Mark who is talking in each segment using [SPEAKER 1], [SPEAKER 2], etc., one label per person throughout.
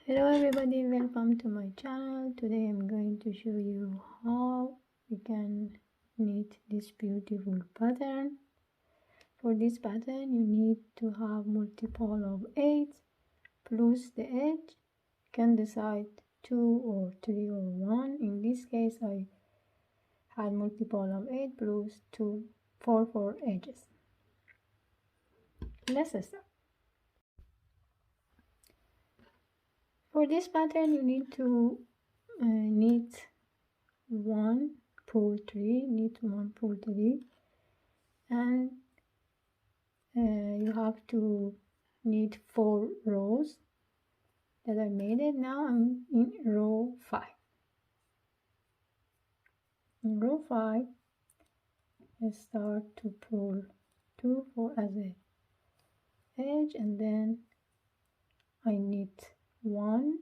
[SPEAKER 1] Hello everybody, welcome to my channel. Today I'm going to show you how we can knit this beautiful pattern. For this pattern you need to have multiple of 8 plus the edge. You can decide 2 or 3 or 1. In this case I had multiple of 8 plus 2, 4 edges. Let's start. For this pattern you need to knit 1 pull 3, knit 1 pull 3, and you have to knit 4 rows that I made it. Now I'm in row 5. In row 5 I start to pull 2 4 as a edge, and then I knit 1.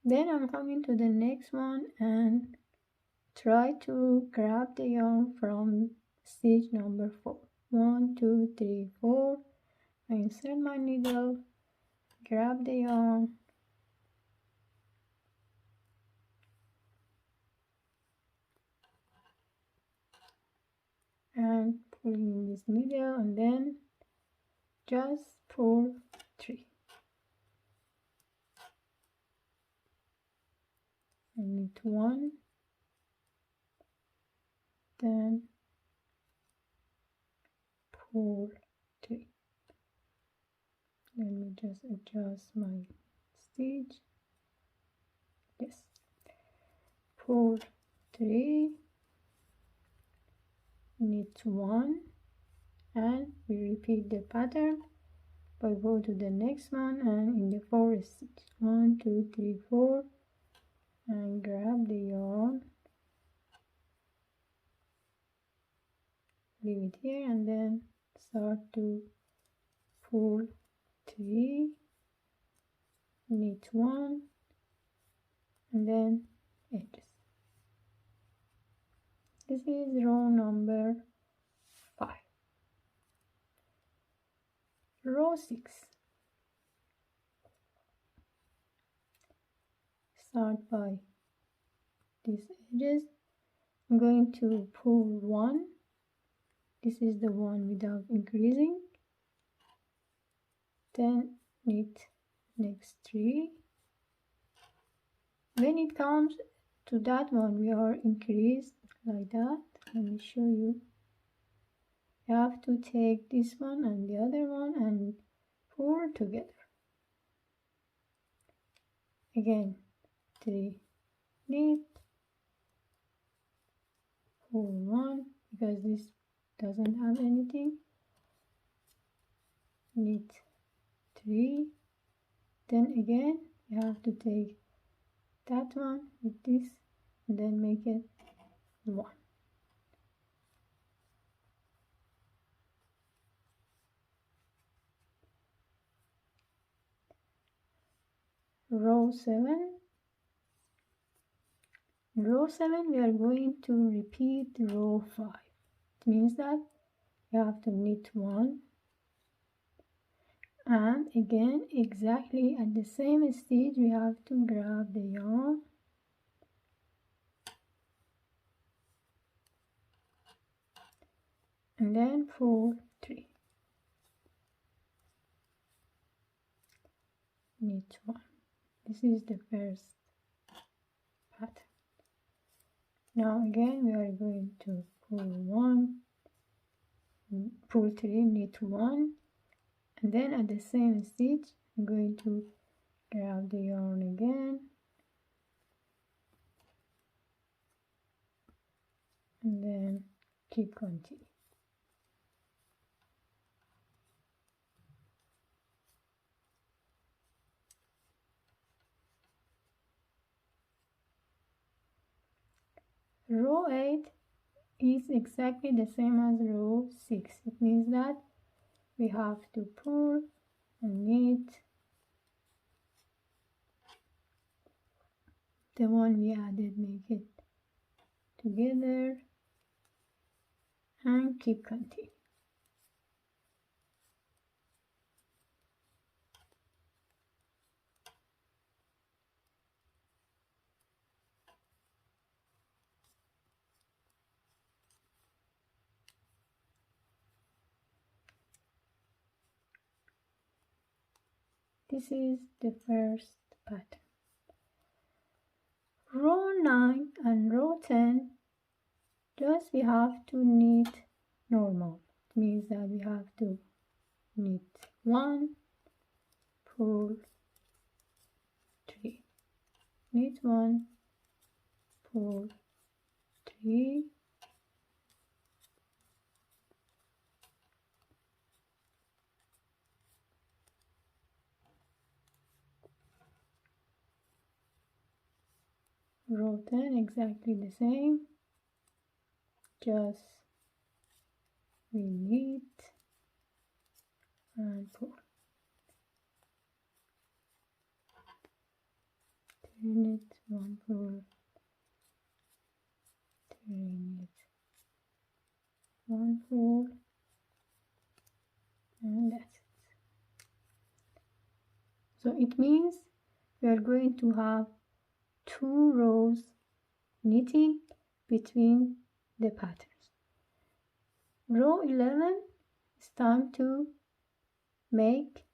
[SPEAKER 1] Then I'm coming to the next one and try to grab the yarn from stitch number 4. 1 2 3 4. I insert my needle, grab the yarn, and pulling in this needle, and then just pull 3. I knit 1, then pull 3. Let me just adjust my stitch. Yes, pull 3, knit 1, and we repeat the pattern. But go to the next one and in the 4th stitch, 1 2 3 4, and grab the yarn, leave it here, and then start to pull 3, knit 1, and then edges. This is row number 5. Row 6. Start by these edges. I'm going to pull 1. This is the one without increasing. Then knit next 3. When it comes to that one, we are increased like that. Let me show you. You have to take this one and the other one and pull together. Again, 3 knit, pull 1 because this doesn't have anything, knit 3, then again you have to take that one with this and then make it 1. Row 7. In row 7 we are going to repeat row 5. It means that you have to knit 1, and again exactly at the same stitch we have to grab the yarn, and then pull 3, knit 1. This is the first pattern. Now again we are going to pull 3, knit 1, and then at the same stitch I'm going to grab the yarn again, and then keep continuing. Row 8 is exactly the same as row 6. It means that we have to pull and knit the one we added, make it together, and keep continuing. This is the first pattern. Row 9 and row 10, just we have to knit normal. It means that we have to knit 1, pull 3, knit 1, pull 3, row 10 exactly the same, just we knit and pull, knit, 1 pull, 3 knit, 1 pull, and that's it. So it means we are going to have 2 rows knitting between the patterns. Row 11, it's time to make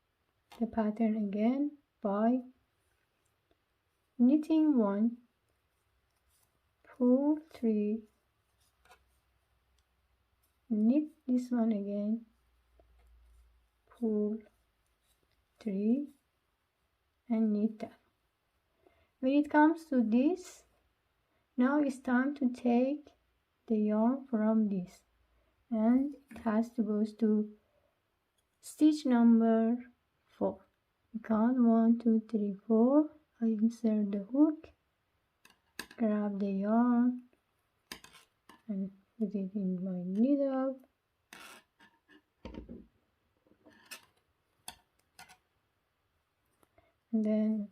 [SPEAKER 1] the pattern again by knitting 1, pull 3, knit this one again, pull 3, and knit that. When it comes to this, now it's time to take the yarn from this, and it has to go to stitch number 4. You count 1, 2, 3, 4. I insert the hook, grab the yarn, and put it in my needle. And then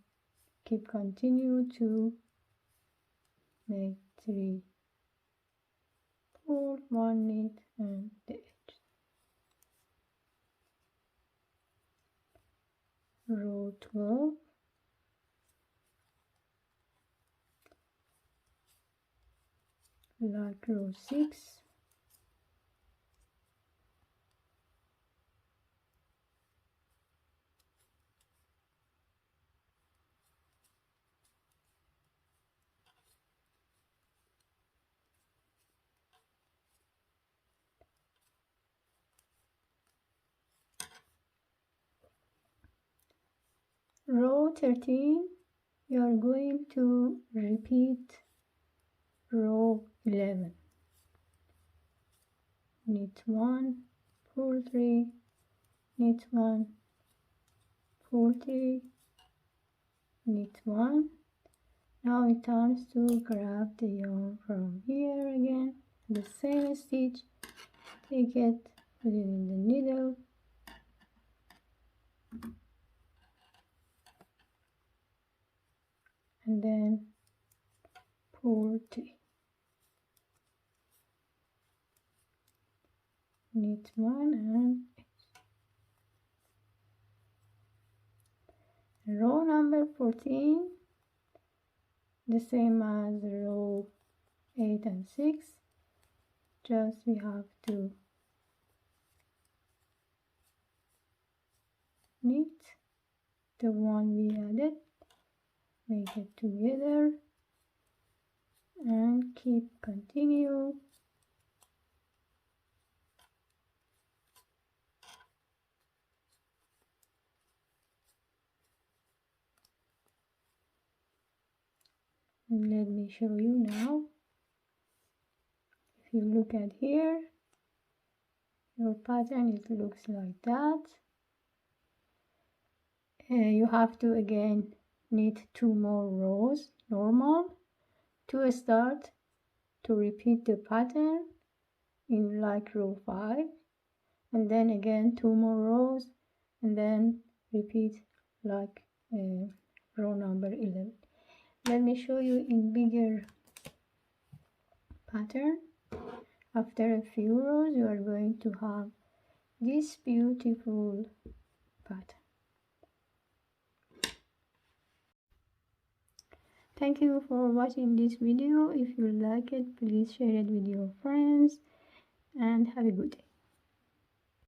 [SPEAKER 1] continue to make 3 pull, 1 knit, and the edge. Row 12, like row 6, row 13, you are going to repeat row 11. Knit 1, pull 3, knit 1, pull 3, knit 1. Now it comes to grab the yarn from here again, the same stitch, take it, put it in the needle, and then pull 3, knit 1, and row number 14, the same as row 8 and 6, just we have to knit the one we added, make it together, and continue. Let me show you now. If you look at here, your pattern, it looks like that. You have to again knit 2 more rows normal to start to repeat the pattern in like row 5, and then again 2 more rows, and then repeat like row number 11. Let me show you in bigger pattern. After a few rows, you are going to have this beautiful pattern. Thank you for watching this video. If you like it, please share it with your friends, and have a good day.